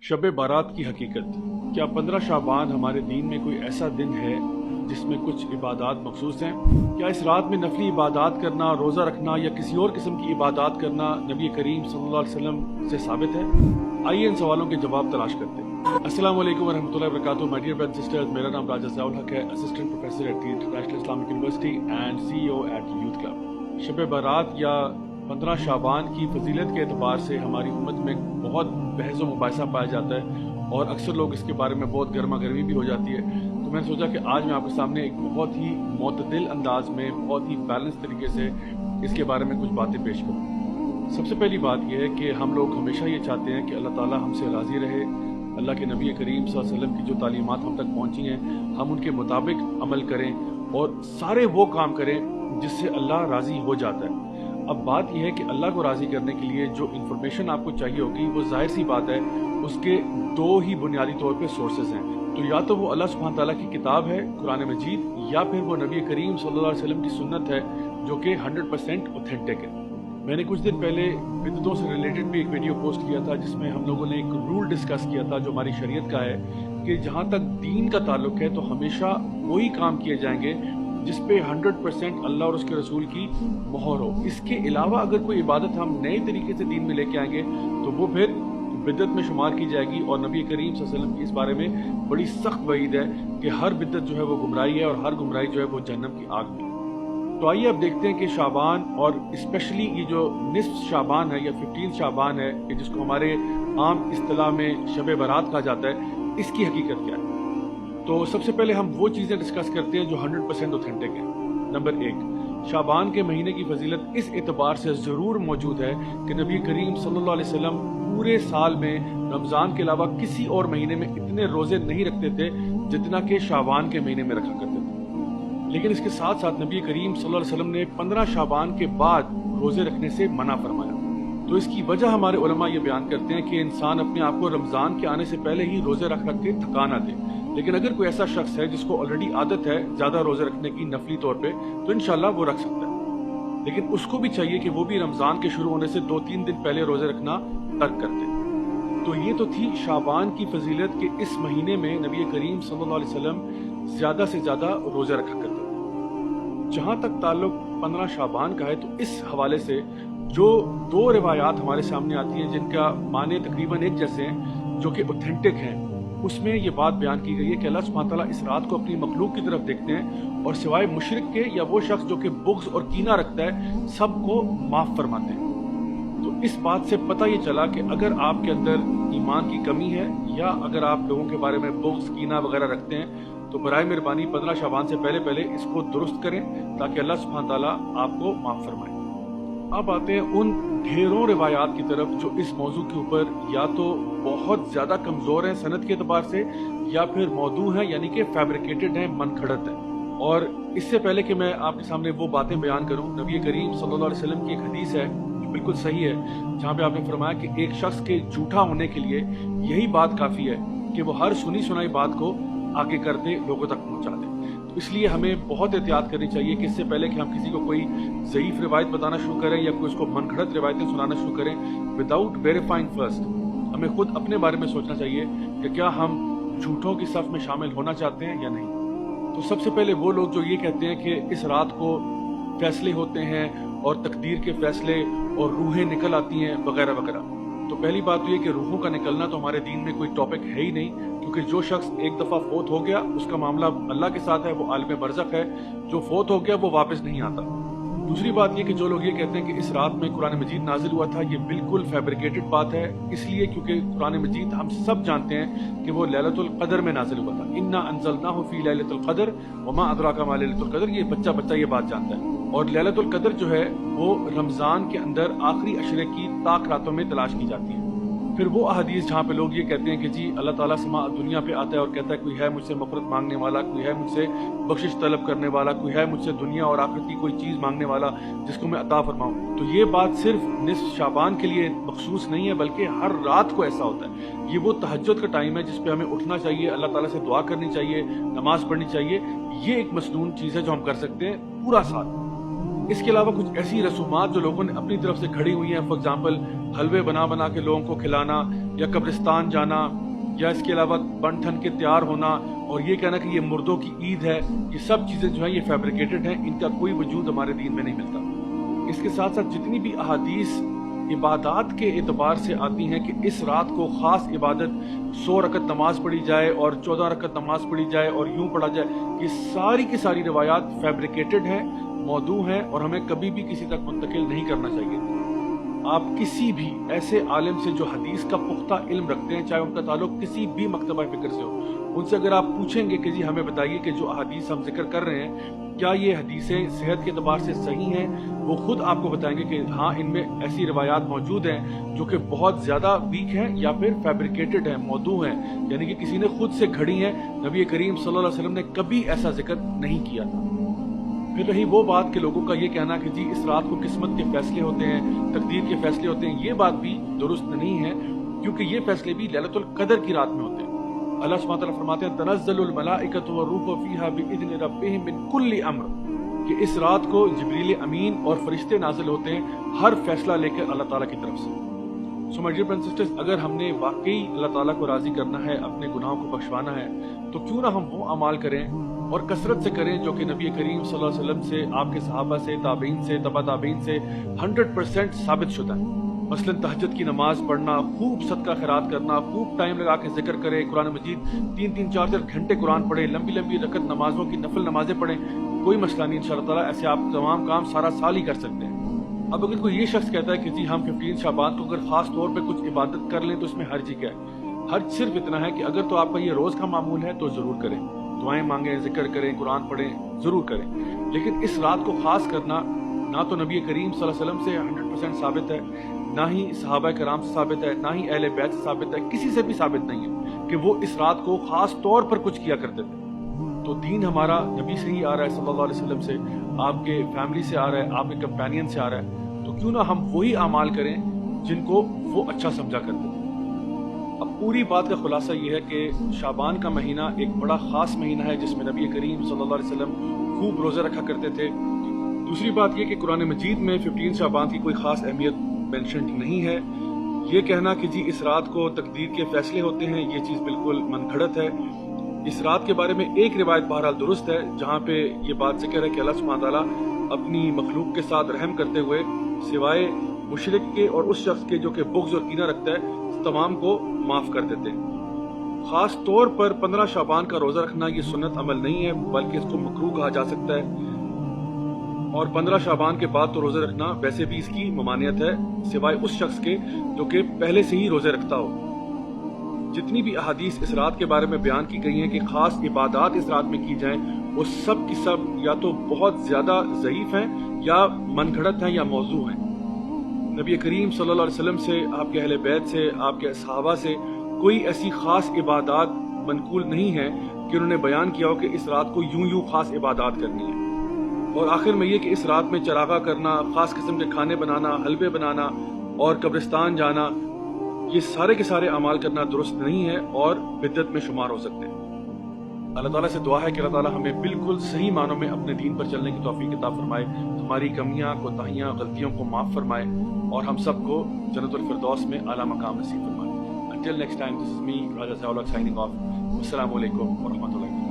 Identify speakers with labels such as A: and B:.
A: शब बारात की हकीकत। क्या 15 शाबान हमारे दीन में कोई ऐसा दिन है जिसमें कुछ इबादात मखसूस हैं? क्या इस रात में नफली इबादात करना, रोज़ा रखना या किसी और किस्म की इबादात करना नबी करीम सल्लल्लाहु अलैहि वसल्लम से साबित है? आइए इन सवालों के जवाब तलाश करते हैं। अस्सलाम वालेकुम वरहमतुल्लाहि वबरकातुहू। माय डियर ब्रदर्स सिस्टर्स, मेरा नाम राजा ज़ियाउल हक है, assistant professor at the international Islamic university and CEO एट यूथ क्लब। शब बारात या 15 शाबान की फजीलत के एतबार से हमारी उम्मत में बहुत बहस व मुबाहिसा पाया जाता है और अक्सर लोग इसके बारे में बहुत गर्मा गर्मी भी हो जाती है। तो मैंने सोचा कि आज मैं आपके सामने एक बहुत ही मोतदिल अंदाज में, बहुत ही बैलेंस तरीके से इसके बारे में कुछ बातें पेश करूँ। सबसे पहली बात यह है कि हम लोग हमेशा ये चाहते हैं कि अल्लाह ताला हमसे राज़ी रहे, अल्लाह के नबी करीम सल्लल्लाहु अलैहि वसल्लम की जो तालीमात हम तक पहुँची हैं हम उनके मुताबिक अमल करें और सारे वो काम करें जिससे अल्लाह राज़ी हो जाता है। अब बात यह है कि अल्लाह को राज़ी करने के लिए जो इन्फॉर्मेशन आपको चाहिए होगी वो जाहिर सी बात है उसके दो ही बुनियादी तौर पे सोर्सेज हैं। तो या तो वो अल्लाह सुब्हान ताला की किताब है कुरान मजीद, या फिर वो नबी करीम सल्लल्लाहु अलैहि वसल्लम की सुन्नत है जो कि 100% ऑथेंटिक है। मैंने कुछ दिन पहले बिदअतों से रिलेटेड भी एक वीडियो पोस्ट किया था जिसमें हम लोगों ने एक रूल डिस्कस किया था जो हमारी शरीयत का है कि जहाँ तक दीन का ताल्लुक है तो हमेशा वही काम किए जाएंगे जिस पे 100% अल्लाह और उसके रसूल की मोहर हो। इसके अलावा अगर कोई इबादत हम नए तरीके से दीन में लेके आएंगे तो वो फिर बिदअत में शुमार की जाएगी और नबी करीम सल्लल्लाहु अलैहि वसल्लम की इस बारे में बड़ी सख्त वईद है कि हर बिदअत जो है वो गुमराही है और हर गुमराही जो है वो जहन्नम की आग में। तो आइए अब देखते हैं कि शाबान और स्पेशली ये जो निस्फ शाबान है या 15 शाबान है कि जिसको हमारे आम इस्तिलाह में शब बारात कहा जाता है, इसकी हकीकत क्या है। तो सबसे पहले हम वो चीज़ें डिस्कस करते हैं जो 100% ऑथेंटिक है। नंबर 1, शाबान के महीने की फजीलत इस एतबार से ज़रूर मौजूद है कि नबी करीम सल्लल्लाहु अलैहि वसल्लम पूरे साल में रमज़ान के अलावा किसी और महीने में इतने रोज़े नहीं रखते थे जितना कि शाबान के महीने में रखा करते थे। लेकिन इसके साथ साथ नबी करीम सल्लल्लाहु अलैहि वसल्लम ने 15 शाबान के बाद रोज़े रखने से मना फरमाया। तो इसकी वजह हमारे उलमा ये बयान करते हैं कि इंसान अपने आप को रमज़ान के आने से पहले ही रोज़े रख रख के थका ना दे। लेकिन अगर कोई ऐसा शख्स है जिसको ऑलरेडी आदत है ज़्यादा रोज़े रखने की नफली तौर पे तो इंशाल्लाह वो रख सकता है। लेकिन उसको भी चाहिए कि वो भी रमज़ान के शुरू होने से 2-3 दिन पहले रोज़े रखना तर्क कर दे। तो ये तो थी शाबान की फजीलत कि इस महीने में नबी करीम सल्लल्लाहु अलैहि वसल्लम ज़्यादा से ज़्यादा रोज़े रखा करते थे। जहाँ तक ताल्लुक 15 शाबान का है तो इस हवाले से जो दो रिवायात हमारे सामने आती हैं जिनका माने तकरीबन एक जैसे हैं जो कि ऑथेंटिक हैं, उसमें ये बात बयान की गई है कि अल्लाह सुब्हान ताला इस रात को अपनी मखलूक की तरफ देखते हैं और सिवाय मुशरिक के या वो शख्स जो कि बुग़्ज़ और कीना रखता है सबको माफ़ फरमाते हैं। तो इस बात से पता ये चला कि अगर आपके अंदर ईमान की कमी है या अगर आप लोगों के बारे में बुग़्ज़ कीना वगैरह रखते हैं तो बराए मेहरबानी 15 शाबान से पहले पहले इसको दुरुस्त करें ताकि अल्लाह सुब्हान ताला आपको माफ़ फरमाए। अब आते हैं उन ढेरों रिवायात की तरफ जो इस मौजू के ऊपर या तो बहुत ज़्यादा कमज़ोर हैं सनद के एतबार से या फिर मौदू हैं यानी कि फैब्रिकेटेड हैं, मनखड़त हैं। और इससे पहले कि मैं आपके सामने वो बातें बयान करूं, नबी करीम सल्लल्लाहु अलैहि वसल्लम की एक हदीस है जो बिल्कुल सही है जहाँ पे आपने फरमाया कि एक शख्स के झूठा होने के लिए यही बात काफ़ी है कि वो हर सुनी सुनाई बात को आगे कर दे, लोगों तक पहुँचा दे। तो इसलिए हमें बहुत एहतियात करनी चाहिए कि इससे पहले कि हम किसी को कोई ज़ईफ़ रिवायत बताना शुरू करें या कोई उसको मनगढ़ंत रिवायतें सुनाना शुरू करें विदाउट वेरीफाइंग फर्स्ट, हमें खुद अपने बारे में सोचना चाहिए कि क्या हम झूठों की सफ़ में शामिल होना चाहते हैं या नहीं। तो सबसे पहले वो लोग जो ये कहते हैं कि इस रात को फैसले होते हैं और तकदीर के फैसले और रूहें निकल आती हैं वगैरह वगैरह। तो पहली बात तो ये कि रूहों का निकलना तो हमारे दीन में कोई टॉपिक है ही नहीं, क्योंकि जो शख्स एक दफ़ा फोत हो गया उसका मामला अल्लाह के साथ है, वो आलिम बरज़ख है। जो फोत हो गया वो वापस नहीं आता। दूसरी बात ये कि जो लोग ये कहते हैं कि इस रात में कुरान मजीद नाजिल हुआ था, ये बिल्कुल फैब्रिकेटेड बात है। इसलिए क्योंकि कुरान मजीद हम सब जानते हैं कि वो लैलतुल क़द्र में नाजिल हुआ था। इन्ना अंज़लनाहु फ़ी लैलतिल क़द्र वमा अदराका मा लैलतुल क़द्र, ये बच्चा ये बात जानता है। और लैलतुल क़द्र जो है वो रमज़ान के अंदर आखिरी अशरे की ताक रातों में तलाश की जाती है। फिर वो अहदीस जहाँ पे लोग ये कहते हैं कि जी अल्लाह ताला समा दुनिया पे आता है और कहता है कोई है मुझसे मग़फ़िरत मांगने वाला, कोई है मुझसे बख्शिश तलब करने वाला, कोई है मुझसे दुनिया और आखिरत की कोई चीज़ मांगने वाला जिसको मैं अता फरमाऊँ। तो ये बात सिर्फ निस्फ़ शाबान के लिए मखसूस नहीं है बल्कि हर रात को ऐसा होता है। ये वो तहज्जुद का टाइम है जिस पे हमें उठना चाहिए, अल्लाह ताला से दुआ करनी चाहिए, नमाज़ पढ़नी चाहिए। ये एक मसनून चीज़ है जो हम कर सकते हैं पूरा साल। اس کے علاوہ کچھ ایسی رسومات جو لوگوں نے اپنی طرف سے گھڑی ہوئی ہیں، فار ایگزامپل حلوے بنا بنا کے لوگوں کو کھلانا، یا قبرستان جانا، یا اس کے علاوہ بن ٹھن کے تیار ہونا اور یہ کہنا کہ یہ مردوں کی عید ہے، یہ سب چیزیں جو ہیں یہ فیبریکیٹڈ ہیں، ان کا کوئی وجود ہمارے دین میں نہیں ملتا۔ اس کے ساتھ ساتھ جتنی بھی احادیث عبادات کے اعتبار سے آتی ہیں کہ اس رات کو خاص عبادت 100 رکعت نماز پڑھی جائے اور 14 رکعت نماز پڑھی جائے اور یوں پڑھا جائے، یہ ساری کی ساری روایات فیبریکیٹڈ ہیں، موضوع ہیں، اور ہمیں کبھی بھی کسی تک منتقل نہیں کرنا چاہیے۔ آپ کسی بھی ایسے عالم سے جو حدیث کا پختہ علم رکھتے ہیں، چاہے ان کا تعلق کسی بھی مکتبہ فکر سے ہو، ان سے اگر آپ پوچھیں گے کہ جی ہمیں بتائیے کہ جو احادیث ہم ذکر کر رہے ہیں کیا یہ حدیثیں صحت کے اعتبار سے صحیح ہیں، وہ خود آپ کو بتائیں گے کہ ہاں ان میں ایسی روایات موجود ہیں جو کہ بہت زیادہ ویک ہیں یا پھر فیبریکیٹڈ ہیں، موضوع ہیں، یعنی کہ کسی نے خود سے گھڑی ہیں، نبی کریم صلی اللہ علیہ وسلم نے کبھی ایسا ذکر نہیں کیا تھا۔ پھر رہی وہ بات کہ لوگوں کا یہ کہنا کہ جی اس رات کو قسمت کے فیصلے ہوتے ہیں، تقدیر کے فیصلے ہوتے ہیں، یہ بات بھی درست نہیں ہے، کیونکہ یہ فیصلے بھی لیلۃ القدر کی رات میں ہوتے ہیں۔ اللہ سبحانہ وتعالیٰ فرماتے ہیں تنزل الملائکۃ والروح فیہا باذن ربہم من کل امر، کہ اس رات کو جبریل امین اور فرشتے نازل ہوتے ہیں ہر فیصلہ لے کر اللہ تعالیٰ کی طرف سے۔ So my dear brothers and sisters, اگر ہم نے واقعی اللہ تعالیٰ کو راضی کرنا ہے، اپنے گناہوں کو بخشوانا ہے، تو کیوں نہ ہم وہ اعمال کریں اور کثرت سے کریں جو کہ نبی کریم صلی اللہ علیہ وسلم سے، آپ کے صحابہ سے، تابعین سے، تبع تابعین سے 100% ثابت شدہ ہے۔ مثلا تہجد کی نماز پڑھنا، خوب صدقہ خیرات کرنا، خوب ٹائم لگا کے ذکر کریں، قرآن مجید 3-3 4-4 گھنٹے قرآن پڑھیں، لمبی لمبی رکعت نمازوں کی نفل نمازیں پڑھیں، کوئی مسئلہ نہیں انشاءاللہ تعالیٰ، ایسے آپ تمام کام سارا سال ہی کر سکتے ہیں۔ اب اگر کوئی یہ شخص کہتا ہے کہ جی ہم 15 شعبان کو اگر خاص طور پہ کچھ عبادت کر لیں تو اس میں حرج ہی کیا ہے؟ حرج صرف اتنا ہے کہ اگر تو آپ کا یہ روز کا معمول ہے تو ضرور کریں، دعائیں مانگیں، ذکر کریں، قرآن پڑھیں، ضرور کریں، لیکن اس رات کو خاص کرنا نہ تو نبی کریم صلی اللہ علیہ وسلم سے 100% ثابت ہے، نہ ہی صحابہ کرام سے ثابت ہے، نہ ہی اہل بیت سے ثابت ہے، کسی سے بھی ثابت نہیں ہے کہ وہ اس رات کو خاص طور پر کچھ کیا کرتے تھے۔ تو دین ہمارا نبی سے ہی آ رہا ہے صلی اللہ علیہ وسلم سے، آپ کے فیملی سے آ رہا ہے، آپ کے کمپینین سے آ رہا ہے، تو کیوں نہ ہم وہی اعمال کریں جن کو وہ اچھا سمجھا کرتے تھے۔ اب پوری بات کا خلاصہ یہ ہے کہ شعبان کا مہینہ ایک بڑا خاص مہینہ ہے جس میں نبی کریم صلی اللہ علیہ وسلم خوب روزے رکھا کرتے تھے۔ دوسری بات یہ کہ قرآن مجید میں 15 شعبان کی کوئی خاص اہمیت مینشنڈ نہیں ہے۔ یہ کہنا کہ جی اس رات کو تقدیر کے فیصلے ہوتے ہیں، یہ چیز بالکل من گھڑت ہے۔ اس رات کے بارے میں ایک روایت بہرحال درست ہے جہاں پہ یہ بات ذکر ہے کہ اللہ سبحانہ تعالیٰ اپنی مخلوق کے ساتھ رحم کرتے ہوئے سوائے مشرک کے اور اس شخص کے جو کہ بغض اور کینہ رکھتا ہے تمام کو معاف کر دیتے ہیں۔ خاص طور پر 15 شعبان کا روزہ رکھنا یہ سنت عمل نہیں ہے بلکہ اس کو مکروہ کہا جا سکتا ہے، اور 15 شعبان کے بعد تو روزے رکھنا ویسے بھی اس کی ممانعت ہے سوائے اس شخص کے جو کہ پہلے سے ہی روزے رکھتا ہو۔ جتنی بھی احادیث اس رات کے بارے میں بیان کی گئی ہیں کہ خاص عبادات اس رات میں کی جائیں، وہ سب کی سب یا تو بہت زیادہ ضعیف ہیں یا من گھڑت ہیں یا موضوع ہیں۔ نبی کریم صلی اللہ علیہ وسلم سے، آپ کے اہل بیت سے، آپ کے صحابہ سے کوئی ایسی خاص عبادات منقول نہیں ہے کہ انہوں نے بیان کیا ہو کہ اس رات کو یوں خاص عبادات کرنی ہے۔ اور آخر میں یہ کہ اس رات میں چراغاں کرنا، خاص قسم کے کھانے بنانا، حلوے بنانا اور قبرستان جانا، یہ سارے کے سارے اعمال کرنا درست نہیں ہے اور بدعت میں شمار ہو سکتے ہیں۔ اللہ تعالیٰ سے دعا ہے کہ اللہ تعالیٰ ہمیں بالکل صحیح معنوں میں اپنے دین پر چلنے کی توفیق عطا فرمائے، ہماری کمیاں، کوتاہیاں، غلطیوں کو معاف فرمائے اور ہم سب کو جنت الفردوس میں اعلیٰ مقام نصیب فرمائے۔ Until next time, this is me, Raja Zaulak, signing off. Wassalamu alaikum wa rahmatullahi wa barakatuh.